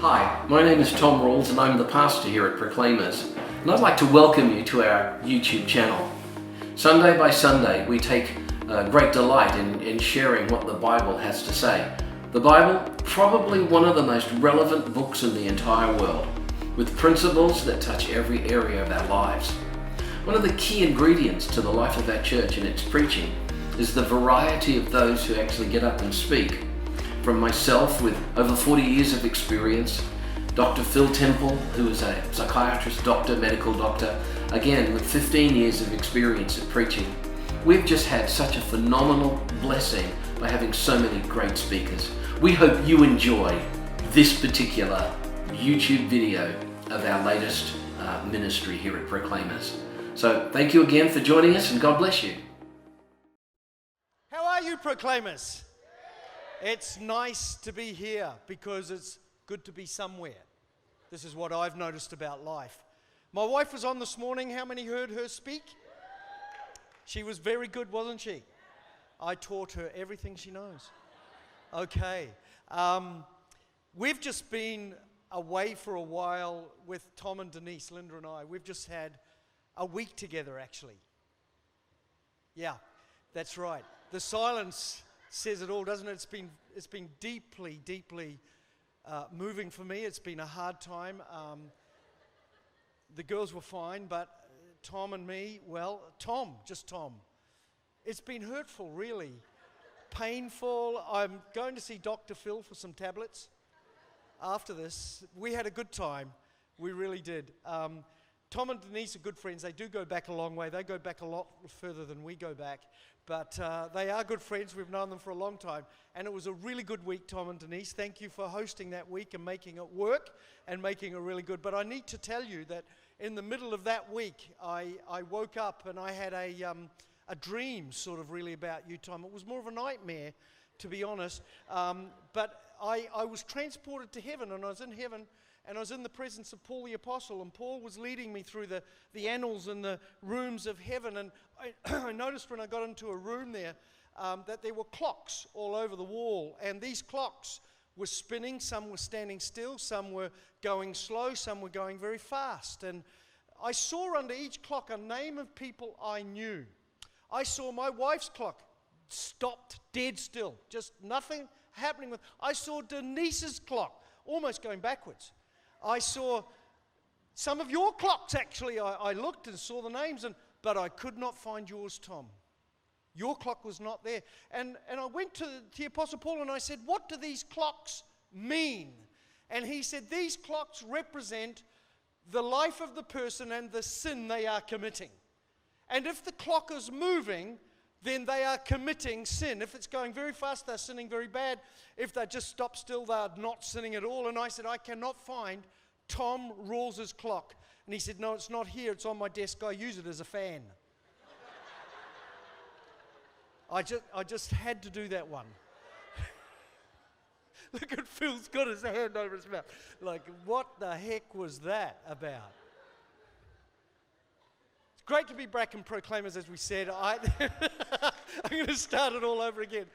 Hi, my name is Tom Rawls and I'm the pastor here at Proclaimers, and I'd like to welcome you to our YouTube channel. Sunday by Sunday we take great delight in sharing what the Bible has to say. The Bible, probably one of the most relevant books in the entire world, with principles that touch every area of our lives. One of the key ingredients to the life of our church and its preaching is the variety of those who actually get up and speak. From myself with over 40 years of experience, Dr. Phil Temple, who is a psychiatrist, doctor, medical doctor, again with 15 years of experience at preaching. We've just had such a phenomenal blessing by having so many great speakers. We hope you enjoy this particular YouTube video of our latest ministry here at Proclaimers. So thank you again for joining us and God bless you. How are you, Proclaimers? It's nice to be here because it's good to be somewhere. This is what I've noticed about life. My wife was on this morning. How many heard her speak? She was very good, wasn't she? I taught her everything she knows. Okay. We've just been away for a while with Tom and Denise, Linda and I. We've just had a week together, actually. Yeah, that's right. The silence says it all, doesn't it? It's been deeply moving for me. It's been a hard time. The girls were fine, but Tom and me, well, just Tom. It's been hurtful, really. Painful. I'm going to see Dr. Phil for some tablets after this. We had a good time. We really did. Tom and Denise are good friends. They do go back a long way. They go back a lot further than we go back. But they are good friends. We've known them for a long time. And it was a really good week, Tom and Denise. Thank you for hosting that week and making it work and making it really good. But I need to tell you that in the middle of that week, I woke up and I had a dream sort of really about you, Tom. It was more of a nightmare, to be honest. But I was transported to heaven, and I was in heaven. And I was in the presence of Paul the Apostle, and Paul was leading me through the annals and the rooms of heaven. And I noticed when I got into a room there that there were clocks all over the wall. And these clocks were spinning. Some were standing still. Some were going slow. Some were going very fast. And I saw under each clock a name of people I knew. I saw my wife's clock stopped dead still. Just nothing happening with. I saw Denise's clock almost going backwards. I saw some of your clocks, actually. I looked and saw the names, but I could not find yours, Tom. Your clock was not there. And I went to the Apostle Paul and I said, what do these clocks mean? And he said, these clocks represent the life of the person and the sin they are committing. And if the clock is moving, then they are committing sin. If it's going very fast, they're sinning very bad. If they just stop still, they're not sinning at all. And I said, I cannot find Tom Rawls' clock. And he said, no, it's not here. It's on my desk. I use it as a fan. I just had to do that one. Look at Phil's got his hand over his mouth. Like, what the heck was that about? Great to be back in Proclaimers, as we said. I'm going to start it all over again.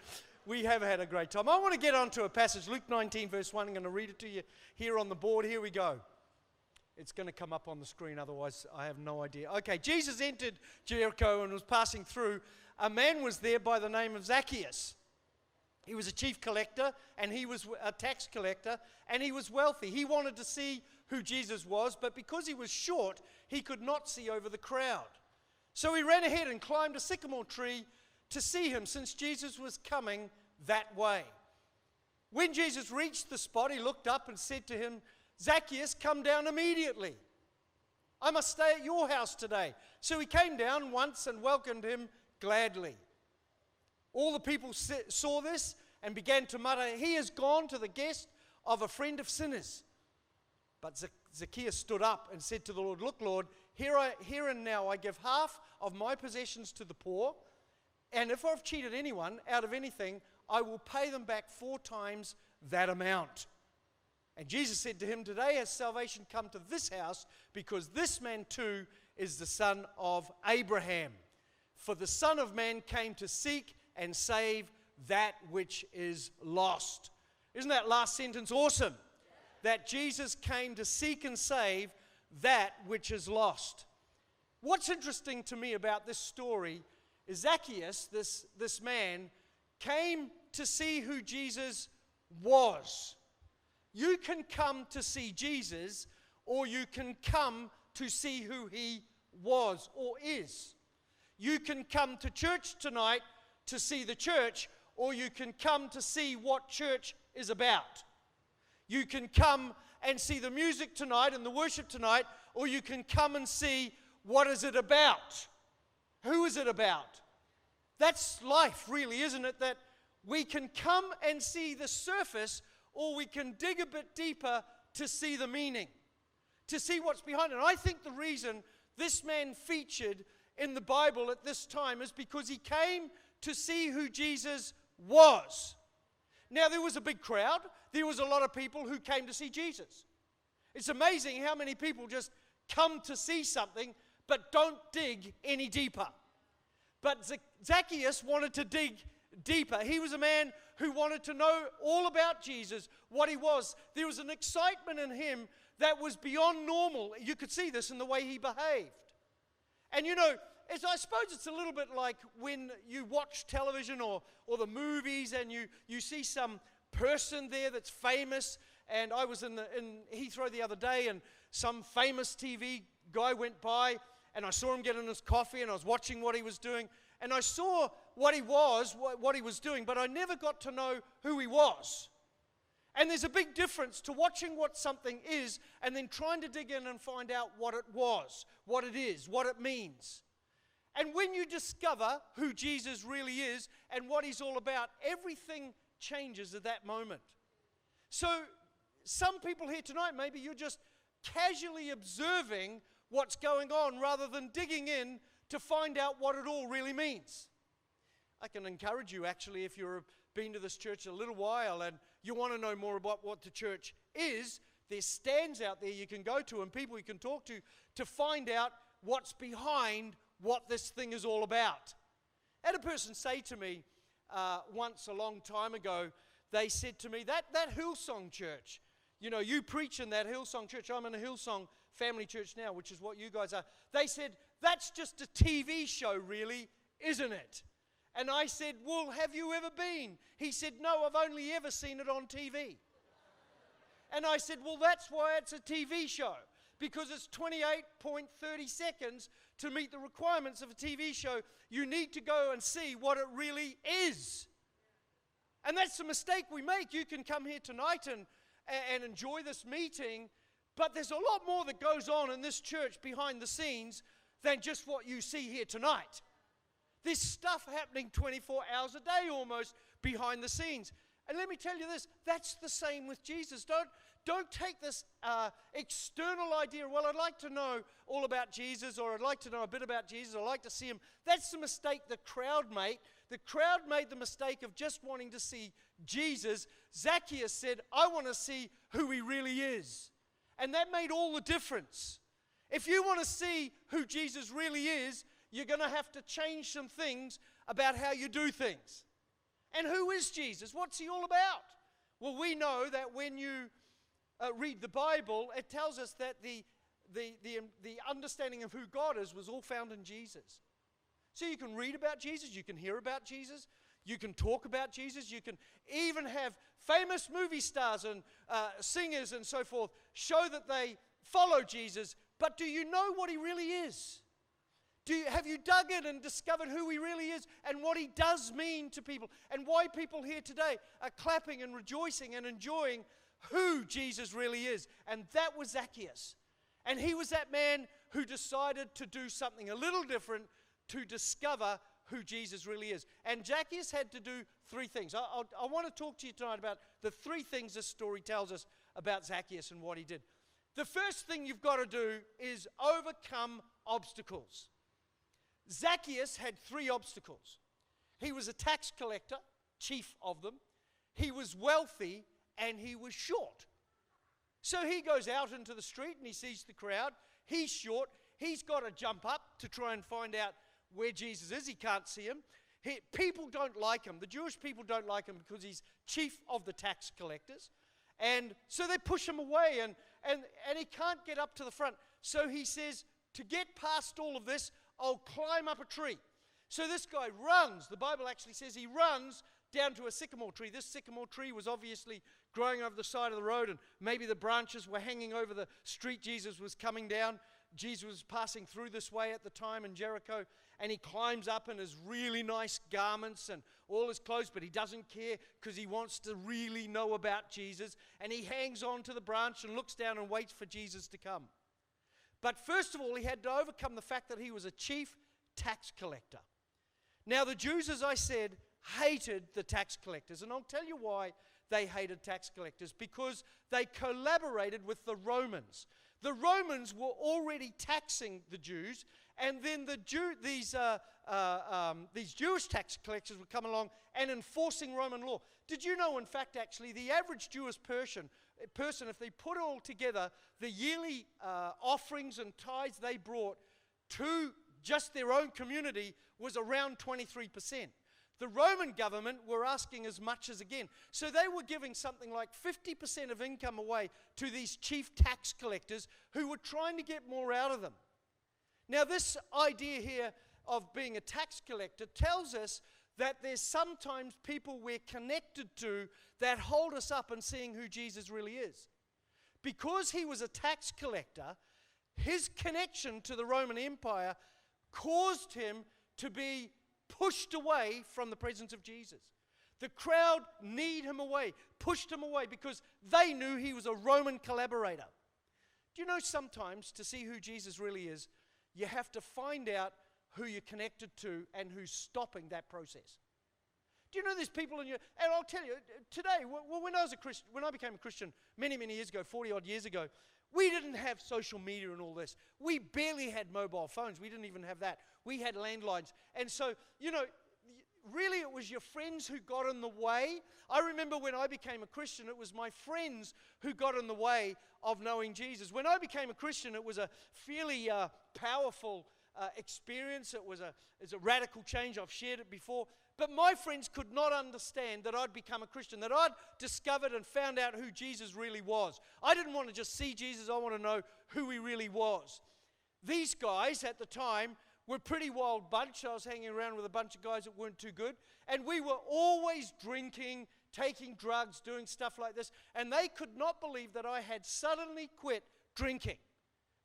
We have had a great time. I want to get on to a passage, Luke 19, verse 1. I'm going to read it to you here on the board. Here we go. It's going to come up on the screen, otherwise I have no idea. Okay, Jesus entered Jericho and was passing through. A man was there by the name of Zacchaeus. He was a chief collector, and he was a tax collector, and he was wealthy. He wanted to see who Jesus was, but because he was short, he could not see over the crowd. So he ran ahead and climbed a sycamore tree to see him, since Jesus was coming that way. When Jesus reached the spot, he looked up and said to him, Zacchaeus, come down immediately. I must stay at your house today. So he came down once and welcomed him gladly. All the people saw this and began to mutter, he has gone to the guest of a friend of sinners. But Zacchaeus stood up and said to the Lord, look, Lord, here and now I give half of my possessions to the poor, and if I've cheated anyone out of anything, I will pay them back 4 times that amount. And Jesus said to him, today has salvation come to this house, because this man too is the son of Abraham. For the Son of Man came to seek and save that which is lost. Isn't that last sentence awesome? that Jesus came to seek and save that which is lost. What's interesting to me about this story is Zacchaeus, this man, came to see who Jesus was. You can come to see Jesus, or you can come to see who he was or is. You can come to church tonight to see the church, or you can come to see what church is about. You can come and see the music tonight and the worship tonight, or you can come and see what is it about. Who is it about? That's life, really, isn't it? That we can come and see the surface, or we can dig a bit deeper to see the meaning, to see what's behind it. And I think the reason this man featured in the Bible at this time is because he came to see who Jesus was. Now, there was a big crowd. There was a lot of people who came to see Jesus. It's amazing how many people just come to see something but don't dig any deeper. But Zacchaeus wanted to dig deeper. He was a man who wanted to know all about Jesus, what he was. There was an excitement in him that was beyond normal. You could see this in the way he behaved. And you know, I suppose it's a little bit like when you watch television or the movies and you see some person there that's famous. And I was in Heathrow the other day, and some famous TV guy went by, and I saw him get in his coffee, and I was watching what he was doing. And I saw what he was doing, but I never got to know who he was. And there's a big difference to watching what something is and then trying to dig in and find out what it was, what it is, what it means. And when you discover who Jesus really is and what he's all about, everything changes at that moment. So some people here tonight, maybe you're just casually observing what's going on rather than digging in to find out what it all really means. I can encourage you, actually, if you've been to this church a little while and you want to know more about what the church is, there's stands out there you can go to and people you can talk to find out what's behind what this thing is all about. I had a person say to me once a long time ago, they said to me, that Hillsong church, you know, you preach in that Hillsong church. I'm in a Hillsong family church now, which is what you guys are. They said, that's just a TV show, really, isn't it? And I said, well, have you ever been? He said, no, I've only ever seen it on TV. And I said, well, that's why it's a TV show, because it's 28.30 seconds to meet the requirements of a TV show. You need to go and see what it really is. And that's the mistake we make. You can come here tonight and enjoy this meeting, but there's a lot more that goes on in this church behind the scenes than just what you see here tonight. There's stuff happening 24 hours a day almost behind the scenes. And let me tell you this, that's the same with Jesus. Don't take this external idea, well, I'd like to know all about Jesus, or I'd like to know a bit about Jesus, or I'd like to see him. That's the mistake the crowd made. The crowd made the mistake of just wanting to see Jesus. Zacchaeus said, I want to see who he really is. And that made all the difference. If you want to see who Jesus really is, you're going to have to change some things about how you do things. And who is Jesus? What's he all about? Well, we know that when you read the Bible, it tells us that the understanding of who God is was all found in Jesus. So you can read about Jesus, you can hear about Jesus, you can talk about Jesus, you can even have famous movie stars and singers and so forth show that they follow Jesus. But do you know what he really is? Have you dug in and discovered who he really is and what he does mean to people, and why people here today are clapping and rejoicing and enjoying who Jesus really is? And that was Zacchaeus. And he was that man who decided to do something a little different to discover who Jesus really is. And Zacchaeus had to do three things. I want to talk to you tonight about the three things this story tells us about Zacchaeus and what he did. The first thing you've got to do is overcome obstacles. Zacchaeus had three obstacles. He was a tax collector, chief of them. He was wealthy, and he was short. So he goes out into the street and he sees the crowd. He's short. He's got to jump up to try and find out where Jesus is. He can't see him. People don't like him. The Jewish people don't like him because he's chief of the tax collectors. And so they push him away, and he can't get up to the front. So he says, to get past all of this, I'll climb up a tree. So this guy runs. The Bible actually says he runs down to a sycamore tree. This sycamore tree was obviously growing over the side of the road, and maybe the branches were hanging over the street Jesus was coming down. Jesus was passing through this way at the time in Jericho, and he climbs up in his really nice garments and all his clothes, but he doesn't care because he wants to really know about Jesus, and he hangs on to the branch and looks down and waits for Jesus to come. But first of all, he had to overcome the fact that he was a chief tax collector. Now, the Jews, as I said, hated the tax collectors, and I'll tell you why they hated tax collectors, because they collaborated with the Romans. The Romans were already taxing the Jews, and then these Jewish tax collectors would come along and enforcing Roman law. Did you know, in fact, actually, the average Jewish person, if they put it all together, the yearly offerings and tithes they brought to just their own community was around 23%. The Roman government were asking as much as again. So they were giving something like 50% of income away to these chief tax collectors who were trying to get more out of them. Now, this idea here of being a tax collector tells us that there's sometimes people we're connected to that hold us up in seeing who Jesus really is. Because he was a tax collector, his connection to the Roman Empire caused him to be pushed away from the presence of Jesus. The crowd kneed him away, pushed him away because they knew he was a Roman collaborator. Do you know sometimes to see who Jesus really is, you have to find out who you're connected to and who's stopping that process? Do you know there's people in your, and I'll tell you, today, when I became a Christian many, many years ago, 40 odd years ago, we didn't have social media and all this. We barely had mobile phones. We didn't even have that. We had landlines. And so, you know, really it was your friends who got in the way. I remember when I became a Christian, it was my friends who got in the way of knowing Jesus. When I became a Christian, it was a fairly powerful experience. It's a radical change. I've shared it before. But my friends could not understand that I'd become a Christian, that I'd discovered and found out who Jesus really was. I didn't want to just see Jesus. I want to know who he really was. These guys at the time were a pretty wild bunch. I was hanging around with a bunch of guys that weren't too good. And we were always drinking, taking drugs, doing stuff like this. And they could not believe that I had suddenly quit drinking.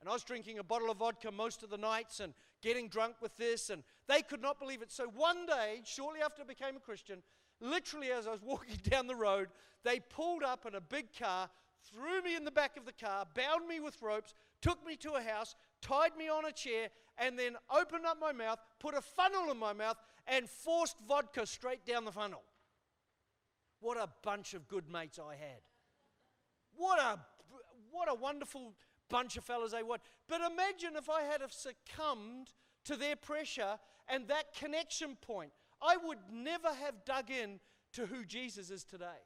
And I was drinking a bottle of vodka most of the nights and getting drunk with this, and they could not believe it. So one day, shortly after I became a Christian, literally as I was walking down the road, they pulled up in a big car, threw me in the back of the car, bound me with ropes, took me to a house, tied me on a chair, and then opened up my mouth, put a funnel in my mouth, and forced vodka straight down the funnel. What a bunch of good mates I had. What a wonderful bunch of fellas they were. But imagine if I had have succumbed to their pressure and that connection point. I would never have dug in to who Jesus is today.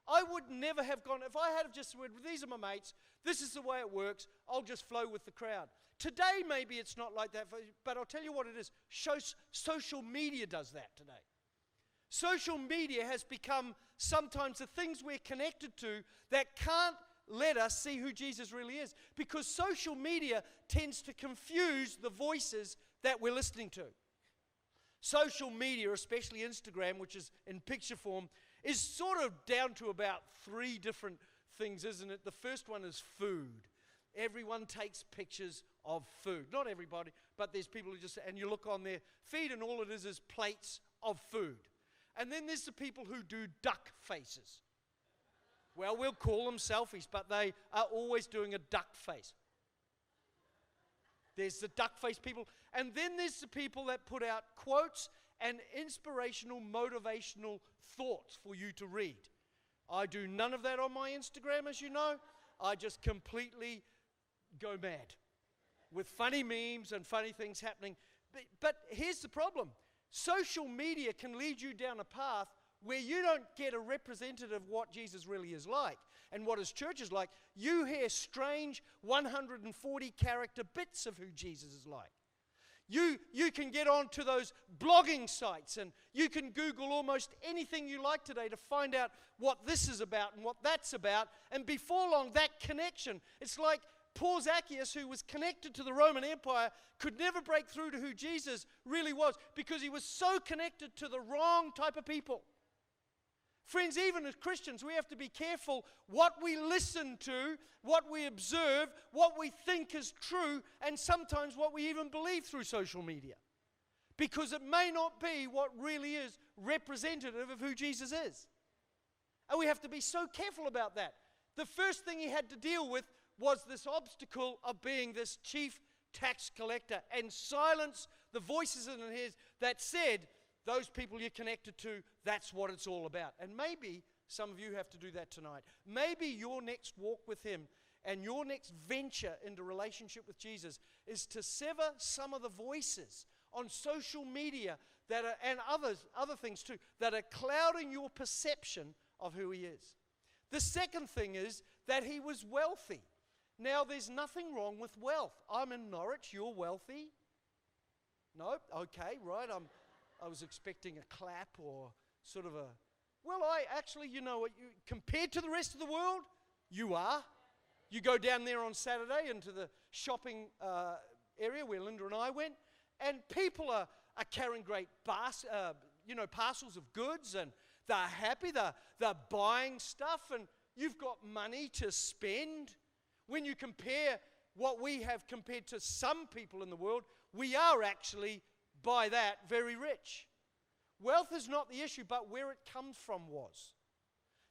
I would never have gone, if I had have just said, these are my mates, this is the way it works, I'll just flow with the crowd. Today maybe it's not like that, but I'll tell you what it is. Social media does that today. Social media has become sometimes the things we're connected to that can't let us see who Jesus really is, because social media tends to confuse the voices that we're listening to. Social media, especially Instagram, which is in picture form, is sort of down to about 3 different things, isn't it? The first one is food. Everyone takes pictures of food. Not everybody, but there's people who just, and you look on their feed and all it is plates of food. And then there's the people who do duck faces. Well, we'll call them selfies, but they are always doing a duck face. There's the duck face people. And then there's the people that put out quotes and inspirational, motivational thoughts for you to read. I do none of that on my Instagram, as you know. I just completely go mad with funny memes and funny things happening. But here's the problem. Social media can lead you down a path where you don't get a representative of what Jesus really is like and what his church is like. You hear strange 140 character bits of who Jesus is like. You can get onto those blogging sites and you can Google almost anything you like today to find out what this is about and what that's about. And before long, that connection, it's like poor Zacchaeus, who was connected to the Roman Empire, could never break through to who Jesus really was because he was so connected to the wrong type of people. Friends, even as Christians, we have to be careful what we listen to, what we observe, what we think is true, and sometimes what we even believe through social media. Because it may not be what really is representative of who Jesus is. And we have to be so careful about that. The first thing he had to deal with was this obstacle of being this chief tax collector and silence the voices in his that said, those people you're connected to, that's what it's all about. And maybe some of you have to do that tonight. Maybe your next walk with him and your next venture into relationship with Jesus is to sever some of the voices on social media that are, and other things too, that are clouding your perception of who he is. The second thing is that he was wealthy. Now, there's nothing wrong with wealth. I'm in Norwich, you're wealthy? No? Okay, right, I was expecting a clap or sort of a, well, you know what, compared to the rest of the world, you are. You go down there on Saturday into the shopping area where Linda and I went, and people are carrying great parcels of goods, and they're happy, they're buying stuff, and you've got money to spend. When you compare what we have compared to some people in the world, we are actually by that very rich. Wealth is not the issue, but where it comes from was.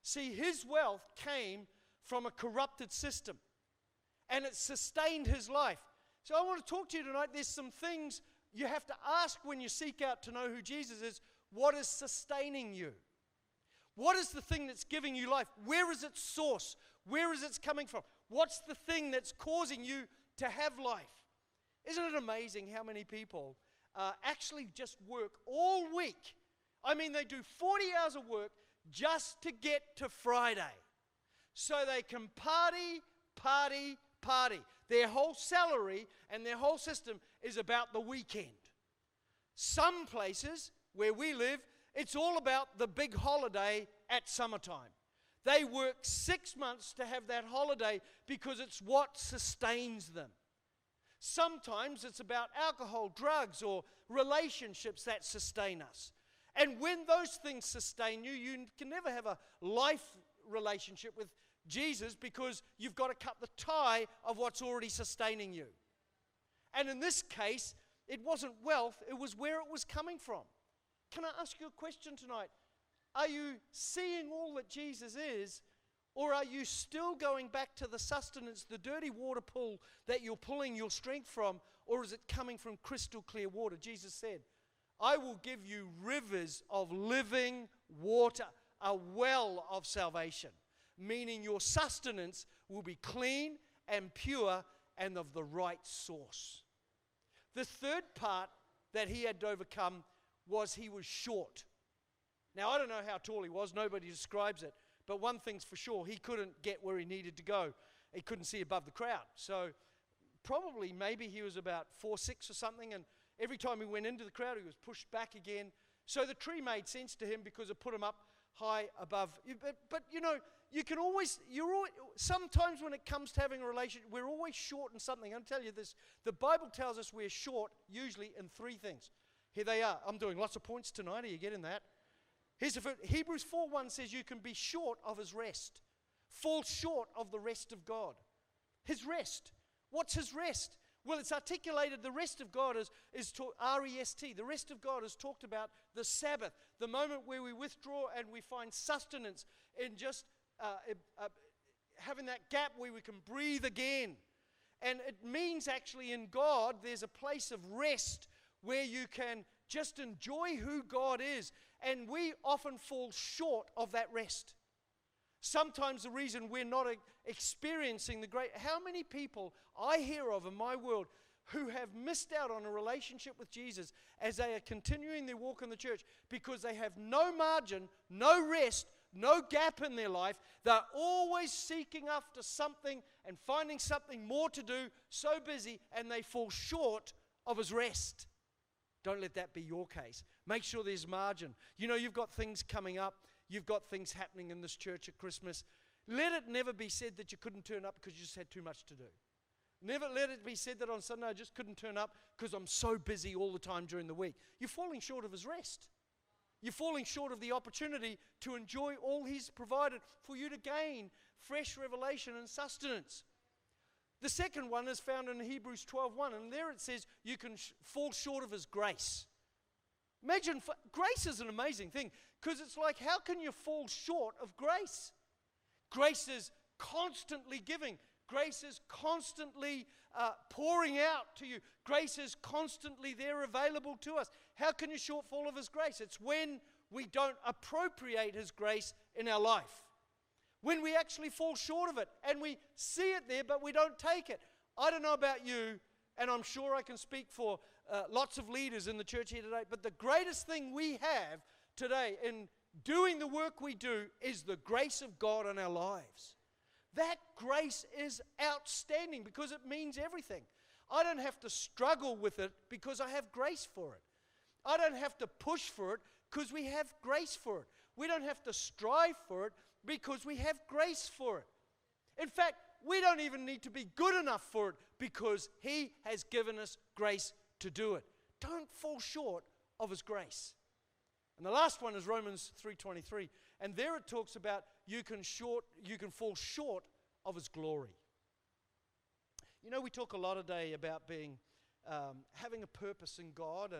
See, his wealth came from a corrupted system, and it sustained his life. So I want to talk to you tonight. There's some things you have to ask when you seek out to know who Jesus is. What is sustaining you? What is the thing that's giving you life? Where is its source? Where is it coming from? What's the thing that's causing you to have life? Isn't it amazing how many people actually just work all week? I mean, they do 40 hours of work just to get to Friday. So they can party, party, party. Their whole salary and their whole system is about the weekend. Some places where we live, it's all about the big holiday at summertime. They work 6 months to have that holiday because it's what sustains them. Sometimes it's about alcohol, drugs, or relationships that sustain us. And when those things sustain you, you can never have a life relationship with Jesus because you've got to cut the tie of what's already sustaining you. And in this case, it wasn't wealth, it was where it was coming from. Can I ask you a question tonight? Are you seeing all that Jesus is, or are you still going back to the sustenance, the dirty water pool that you're pulling your strength from, or is it coming from crystal clear water? Jesus said, I will give you rivers of living water, a well of salvation, meaning your sustenance will be clean and pure and of the right source. The third part that he had to overcome was he was short. Now, I don't know how tall he was. Nobody describes it. But one thing's for sure, he couldn't get where he needed to go. He couldn't see above the crowd. So probably maybe he was about 4'6" or something, and every time he went into the crowd, he was pushed back again. So the tree made sense to him because it put him up high above. But you know, sometimes when it comes to having a relationship, we're always short in something. I'll tell you this, the Bible tells us we're short usually in three things. Here they are. I'm doing lots of points tonight. Are you getting that? Here's the first. Hebrews 4:1 says you can be short of his rest. Fall short of the rest of God. His rest. What's his rest? Well, it's articulated, the rest of God is R-E-S-T. The rest of God is talked about the Sabbath, the moment where we withdraw and we find sustenance in just having that gap where we can breathe again. And it means actually in God there's a place of rest where you can just enjoy who God is. And we often fall short of that rest. Sometimes the reason we're not experiencing the great... How many people I hear of in my world who have missed out on a relationship with Jesus as they are continuing their walk in the church because they have no margin, no rest, no gap in their life. They're always seeking after something and finding something more to do, so busy, and they fall short of his rest. Don't let that be your case. Make sure there's margin. You know, you've got things coming up. You've got things happening in this church at Christmas. Let it never be said that you couldn't turn up because you just had too much to do. Never let it be said that on Sunday I just couldn't turn up because I'm so busy all the time during the week. You're falling short of His rest. You're falling short of the opportunity to enjoy all He's provided for you to gain fresh revelation and sustenance. The second one is found in Hebrews 12:1, and there it says you can fall short of His grace. Imagine, grace is an amazing thing, because it's like, how can you fall short of grace? Grace is constantly giving. Grace is constantly pouring out to you. Grace is constantly there available to us. How can you shortfall of His grace? It's when we don't appropriate His grace in our life. When we actually fall short of it and we see it there but we don't take it. I don't know about you, and I'm sure I can speak for lots of leaders in the church here today, but the greatest thing we have today in doing the work we do is the grace of God in our lives. That grace is outstanding because it means everything. I don't have to struggle with it because I have grace for it. I don't have to push for it because we have grace for it. We don't have to strive for it because we have grace for it. In fact, we don't even need to be good enough for it because He has given us grace to do it. Don't fall short of His grace. And the last one is Romans 3:23. And there it talks about you can fall short of His glory. You know, we talk a lot today about having a purpose in God,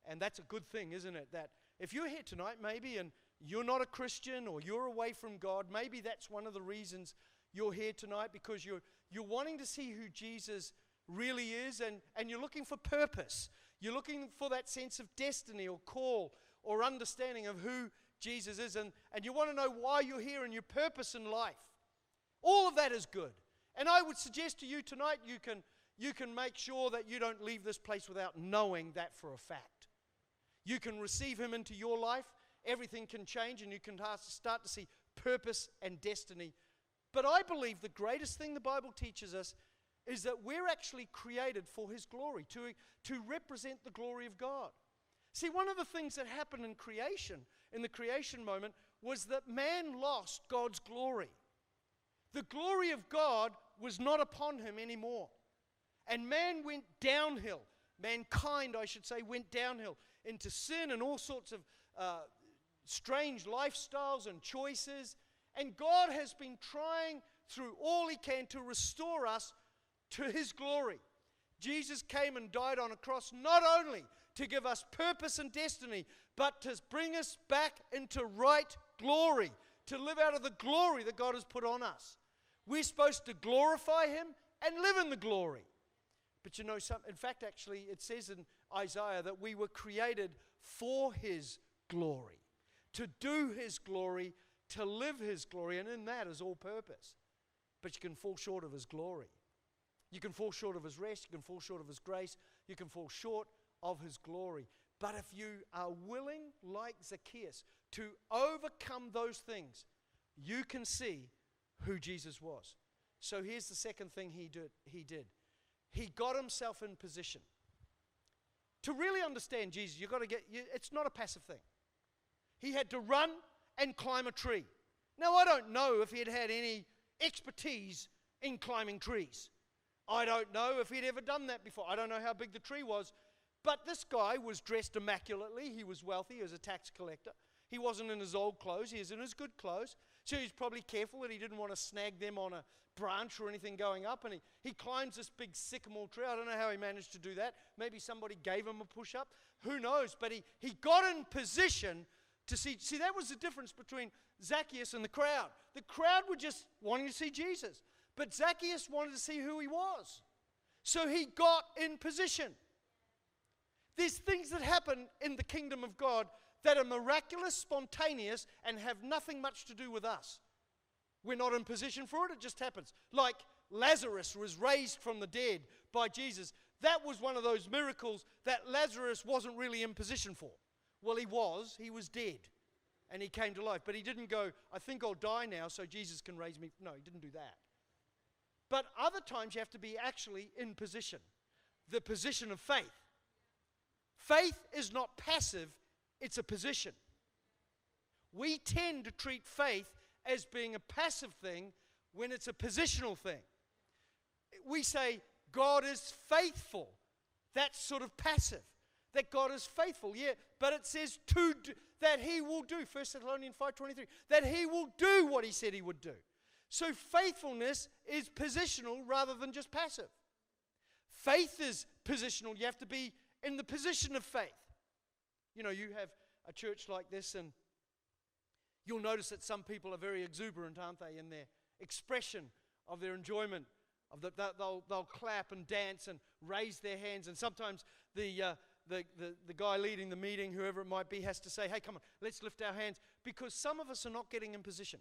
and that's a good thing, isn't it? That if you're here tonight maybe and you're not a Christian or you're away from God, maybe that's one of the reasons you're here tonight, because you're wanting to see who Jesus really is, and you're looking for purpose. You're looking for that sense of destiny or call or understanding of who Jesus is, and you want to know why you're here and your purpose in life. All of that is good. And I would suggest to you tonight you can make sure that you don't leave this place without knowing that for a fact. You can receive Him into your life. Everything can change and you can start to see purpose and destiny. But I believe the greatest thing the Bible teaches us is that we're actually created for His glory, to represent the glory of God. See, one of the things that happened in creation, in the creation moment, was that man lost God's glory. The glory of God was not upon him anymore. And man went downhill. Mankind, I should say, went downhill into sin and all sorts of strange lifestyles and choices. And God has been trying through all He can to restore us to His glory. Jesus came and died on a cross not only to give us purpose and destiny, but to bring us back into right glory, to live out of the glory that God has put on us. We're supposed to glorify Him and live in the glory. But you know, in fact, actually, it says in Isaiah that we were created for His glory, to do His glory, to live His glory, and in that is all purpose. But you can fall short of His glory. You can fall short of His rest. You can fall short of His grace. You can fall short of His glory. But if you are willing, like Zacchaeus, to overcome those things, you can see who Jesus was. So here's the second thing he did. He got himself in position. To really understand Jesus, it's not a passive thing. He had to run and climb a tree. Now, I don't know if he had any expertise in climbing trees. I don't know if he'd ever done that before. I don't know how big the tree was. But this guy was dressed immaculately. He was wealthy. He was a tax collector. He wasn't in his old clothes. He was in his good clothes. So he's probably careful that he didn't want to snag them on a branch or anything going up. And he climbs this big sycamore tree. I don't know how he managed to do that. Maybe somebody gave him a push-up. Who knows? But he got in position to see. See, that was the difference between Zacchaeus and the crowd. The crowd were just wanting to see Jesus. But Zacchaeus wanted to see who he was. So he got in position. There's things that happen in the kingdom of God that are miraculous, spontaneous, and have nothing much to do with us. We're not in position for it, it just happens. Like Lazarus was raised from the dead by Jesus. That was one of those miracles that Lazarus wasn't really in position for. Well, he was dead, and he came to life. But he didn't go, I think I'll die now so Jesus can raise me. No, he didn't do that. But other times you have to be actually in position. The position of faith. Faith is not passive, it's a position. We tend to treat faith as being a passive thing when it's a positional thing. We say, God is faithful. That's sort of passive. That God is faithful, yeah. But it says that He will do, 1 Thessalonians 5:23, that He will do what He said He would do. So faithfulness is positional rather than just passive. Faith is positional. You have to be in the position of faith. You know, you have a church like this and you'll notice that some people are very exuberant, aren't they, in their expression of their enjoyment. They'll clap and dance and raise their hands, and sometimes the guy leading the meeting, whoever it might be, has to say, hey, come on, let's lift our hands, because some of us are not getting in position.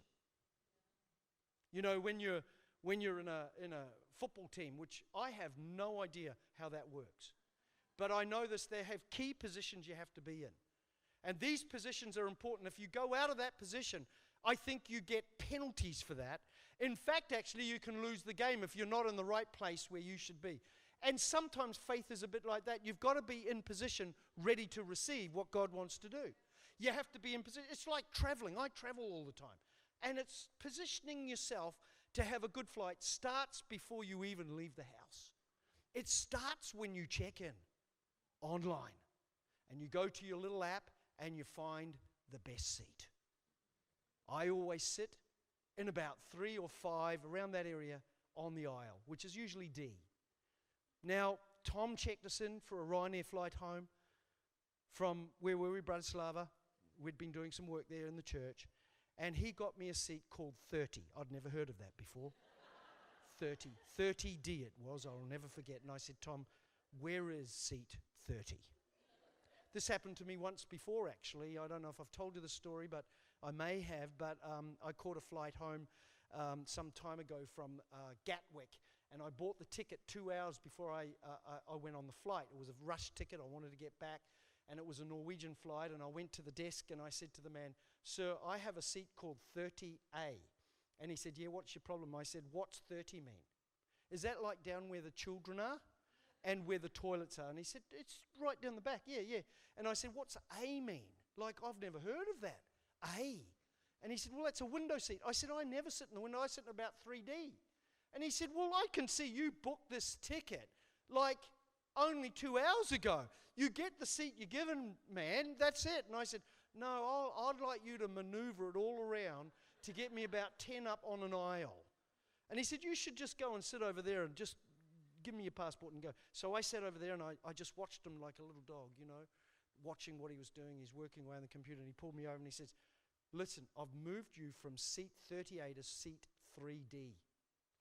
You know, when you're in a football team, which I have no idea how that works, but I know this, they have key positions you have to be in. And these positions are important. If you go out of that position, I think you get penalties for that. In fact, actually, you can lose the game if you're not in the right place where you should be. And sometimes faith is a bit like that. You've got to be in position, ready to receive what God wants to do. You have to be in position. It's like traveling. I travel all the time. And it's positioning yourself to have a good flight starts before you even leave the house. It starts when you check in online. And you go to your little app and you find the best seat. I always sit in about 3 or 5, around that area, on the aisle, which is usually D. Now, Tom checked us in for a Ryanair flight home from, where were we, Bratislava. We'd been doing some work there in the church, and he got me a seat called 30. I'd never heard of that before. 30D it was, I'll never forget. And I said, Tom, where is seat 30? This happened to me once before, actually. I don't know if I've told you the story, but I may have. But I caught a flight home some time ago from Gatwick, and I bought the ticket 2 hours before I went on the flight. It was a rush ticket. I wanted to get back, and it was a Norwegian flight. And I went to the desk, and I said to the man, "Sir, I have a seat called 30A." And he said, "Yeah, what's your problem?" I said, "What's 30 mean? Is that like down where the children are? And where the toilets are?" And he said, "It's right down the back." Yeah. And I said, "What's A mean? Like, I've never heard of that. A." And he said, "Well, that's a window seat." I said, "I never sit in the window. I sit in about 3D. And he said, "Well, I can see you booked this ticket like only 2 hours ago. You get the seat you're given, man. That's it." And I said, "No, I'd like you to maneuver it all around to get me about 10 up on an aisle." And he said, "You should just go and sit over there and just give me your passport and go." So I sat over there and I just watched him like a little dog, you know, watching what he was doing. He's working away on the computer, and he pulled me over and he says, "Listen, I've moved you from seat 38 to seat 3D.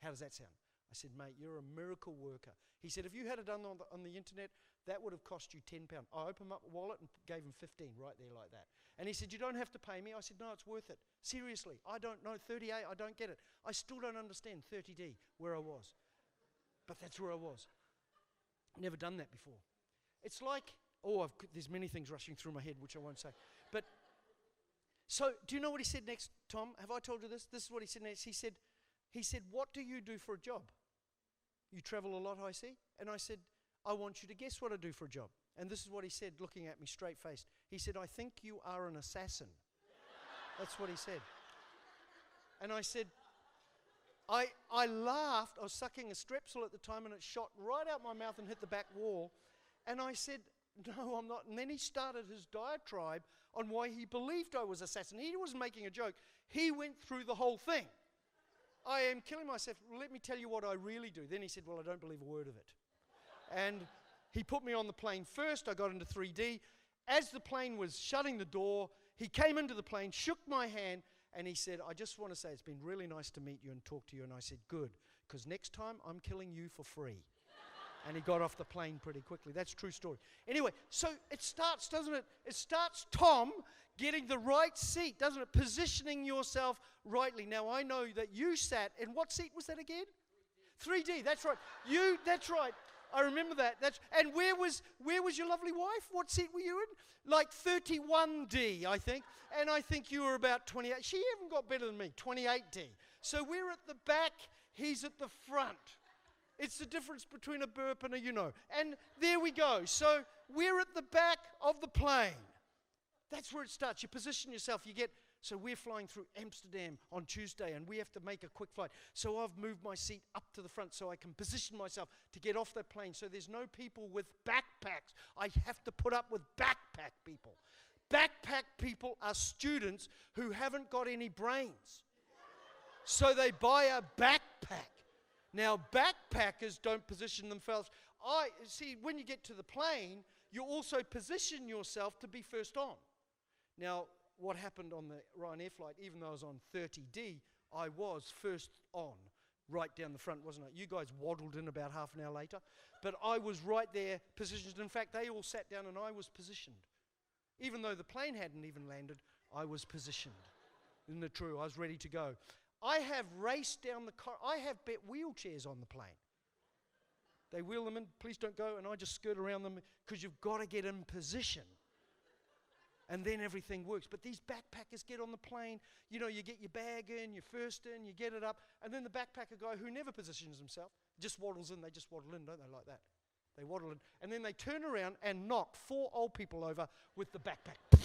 How does that sound?" I said, "Mate, you're a miracle worker." He said, "If you had it done on the internet, that would have cost you £10. I opened up a wallet and gave him 15 right there like that. And he said, "You don't have to pay me." I said, "No, it's worth it. Seriously, I don't know 38, I don't get it. I still don't understand 30D where I was." But that's where I was. Never done that before. It's like, there's many things rushing through my head, which I won't say. But, so, do you know what he said next, Tom? Have I told you this? This is what he said next. He said, "What do you do for a job?" "You travel a lot, I see." And I said, "I want you to guess what I do for a job." And this is what he said, looking at me straight-faced. He said, "I think you are an assassin." That's what he said. And I said, I laughed. I was sucking a strepsil at the time, and it shot right out my mouth and hit the back wall. And I said, "No, I'm not." And then he started his diatribe on why he believed I was an assassin. He wasn't making a joke. He went through the whole thing. "I am killing myself. Let me tell you what I really do." Then he said, "Well, I don't believe a word of it." And he put me on the plane first. I got into 3D. As the plane was shutting the door, he came into the plane, shook my hand, and he said, "I just want to say it's been really nice to meet you and talk to you." And I said, "Good, because next time I'm killing you for free." And he got off the plane pretty quickly. That's a true story. Anyway, so it starts, doesn't it? It starts, Tom, getting the right seat, doesn't it? Positioning yourself rightly. Now, I know that you sat in, what seat was that again? 3D, that's right. That's right. I remember that. And where was your lovely wife? What seat were you in? Like 31D, I think. And I think you were about 28. She even got better than me, 28D. So we're at the back, he's at the front. It's the difference between a burp and a you-know. And there we go. So we're at the back of the plane. That's where it starts. You position yourself. So we're flying through Amsterdam on Tuesday, and we have to make a quick flight. So I've moved my seat up to the front so I can position myself to get off that plane. So there's no people with backpacks. I have to put up with backpack people. Backpack people are students who haven't got any brains. So they buy a backpack. Now, backpackers don't position themselves. See, when you get to the plane, you also position yourself to be first on. Now, what happened on the Ryanair flight, even though I was on 30D, I was first on, right down the front, wasn't I? You guys waddled in about half an hour later, but I was right there positioned. In fact, they all sat down and I was positioned. Even though the plane hadn't even landed, I was positioned. Isn't it true? I was ready to go. I have raced down the car. I have bet wheelchairs on the plane. They wheel them in, please don't go, and I just skirt around them because you've got to get in position. And then everything works. But these backpackers get on the plane, you get your bag in, you're first in, you get it up, and then the backpacker guy who never positions himself just waddles in. They just waddle in, don't they, like that? They waddle in. And then they turn around and knock 4 old people over with the backpack.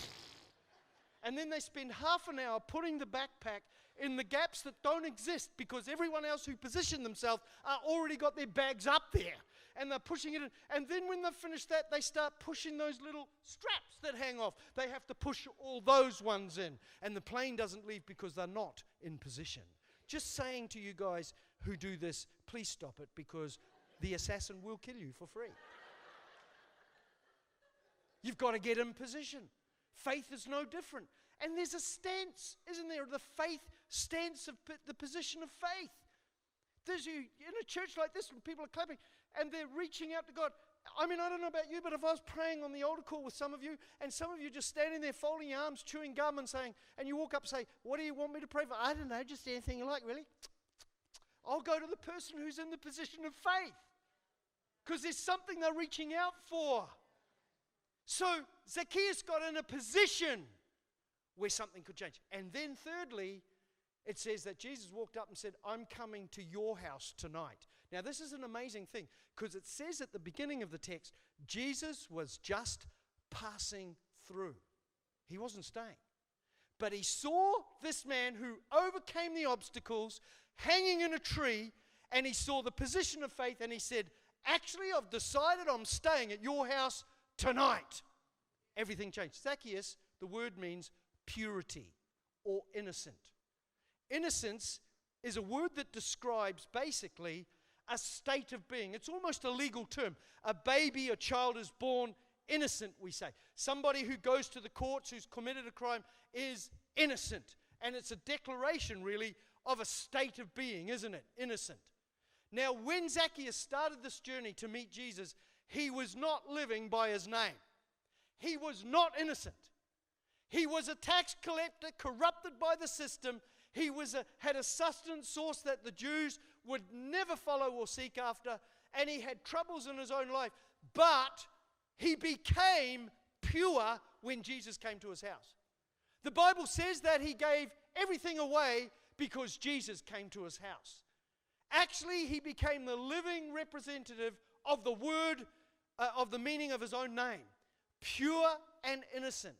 And then they spend half an hour putting the backpack in the gaps that don't exist because everyone else who positioned themselves are already got their bags up there. And they're pushing it in. And then when they've finished that, they start pushing those little straps that hang off. They have to push all those ones in. And the plane doesn't leave because they're not in position. Just saying to you guys who do this, please stop it because the assassin will kill you for free. You've got to get in position. Faith is no different. And there's a stance, isn't there? The faith stance of the position of faith. In a church like this, when people are clapping and they're reaching out to God. I mean, I don't know about you, but if I was praying on the altar call with some of you, and some of you just standing there folding your arms, chewing gum and saying, and you walk up and say, what do you want me to pray for? I don't know, just anything you like, really. I'll go to the person who's in the position of faith because there's something they're reaching out for. So Zacchaeus got in a position where something could change. And then thirdly, it says that Jesus walked up and said, I'm coming to your house tonight. Now this is an amazing thing because it says at the beginning of the text, Jesus was just passing through. He wasn't staying. But he saw this man who overcame the obstacles hanging in a tree, and he saw the position of faith, and he said, actually, I've decided I'm staying at your house tonight. Everything changed. Zacchaeus, the word means purity or innocent. Innocence is a word that describes basically a state of being. It's almost a legal term. A baby, a child is born innocent, we say. Somebody who goes to the courts who's committed a crime is innocent. And it's a declaration, really, of a state of being, isn't it? Innocent. Now, when Zacchaeus started this journey to meet Jesus, he was not living by his name. He was not innocent. He was a tax collector, corrupted by the system. He had a sustenance source that the Jews would never follow or seek after, and he had troubles in his own life. But he became pure when Jesus came to his house. The Bible says that he gave everything away because Jesus came to his house. Actually, he became the living representative of the word, of the meaning of his own name. Pure and innocent.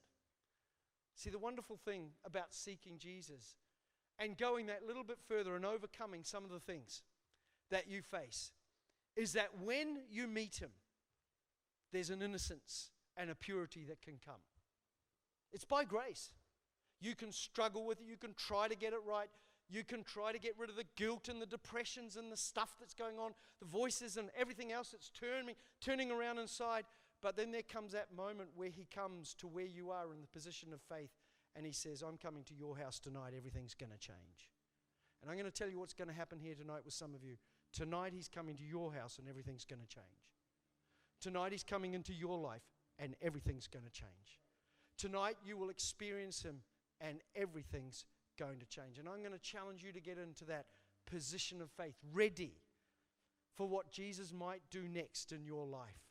See, the wonderful thing about seeking Jesus and going that little bit further and overcoming some of the things that you face is that when you meet him, there's an innocence and a purity that can come. It's by grace. You can struggle with it. You can try to get it right. You can try to get rid of the guilt and the depressions and the stuff that's going on, the voices and everything else that's turning around inside. But then there comes that moment where he comes to where you are in the position of faith and he says, I'm coming to your house tonight. Everything's going to change. And I'm going to tell you what's going to happen here tonight with some of you. Tonight he's coming to your house and everything's going to change. Tonight he's coming into your life and everything's going to change. Tonight you will experience him and everything's going to change. And I'm going to challenge you to get into that position of faith, ready for what Jesus might do next in your life.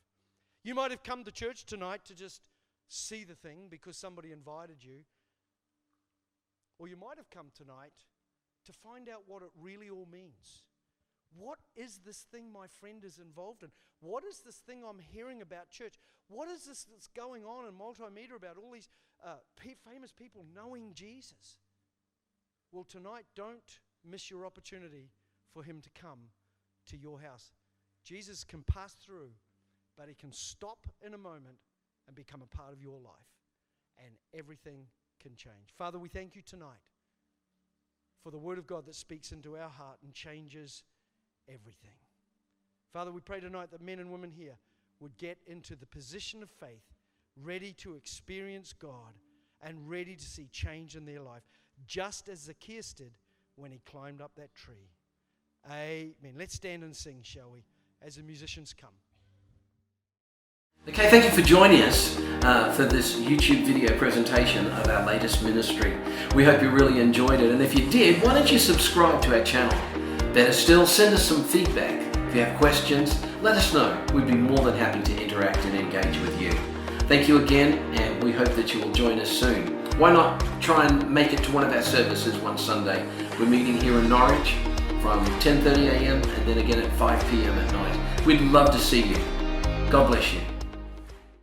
You might have come to church tonight to just see the thing because somebody invited you. Or you might have come tonight to find out what it really all means. What is this thing my friend is involved in? What is this thing I'm hearing about church? What is this that's going on in multimedia about all these famous people knowing Jesus? Well, tonight, don't miss your opportunity for him to come to your house. Jesus can pass through, but he can stop in a moment and become a part of your life, and everything can change. Father, we thank you tonight for the word of God that speaks into our heart and changes everything. Father, we pray tonight that men and women here would get into the position of faith, ready to experience God and ready to see change in their life, just as Zacchaeus did when he climbed up that tree. Amen. Let's stand and sing, shall we, as the musicians come. Okay, thank you for joining us for this YouTube video presentation of our latest ministry. We hope you really enjoyed it, and if you did, why don't you subscribe to our channel? Better still, send us some feedback. If you have questions, let us know. We'd be more than happy to interact and engage with you. Thank you again, and we hope that you will join us soon. Why not try and make it to one of our services one Sunday? We're meeting here in Norwich from 10:30 a.m. and then again at 5 p.m. at night. We'd love to see you. God bless you.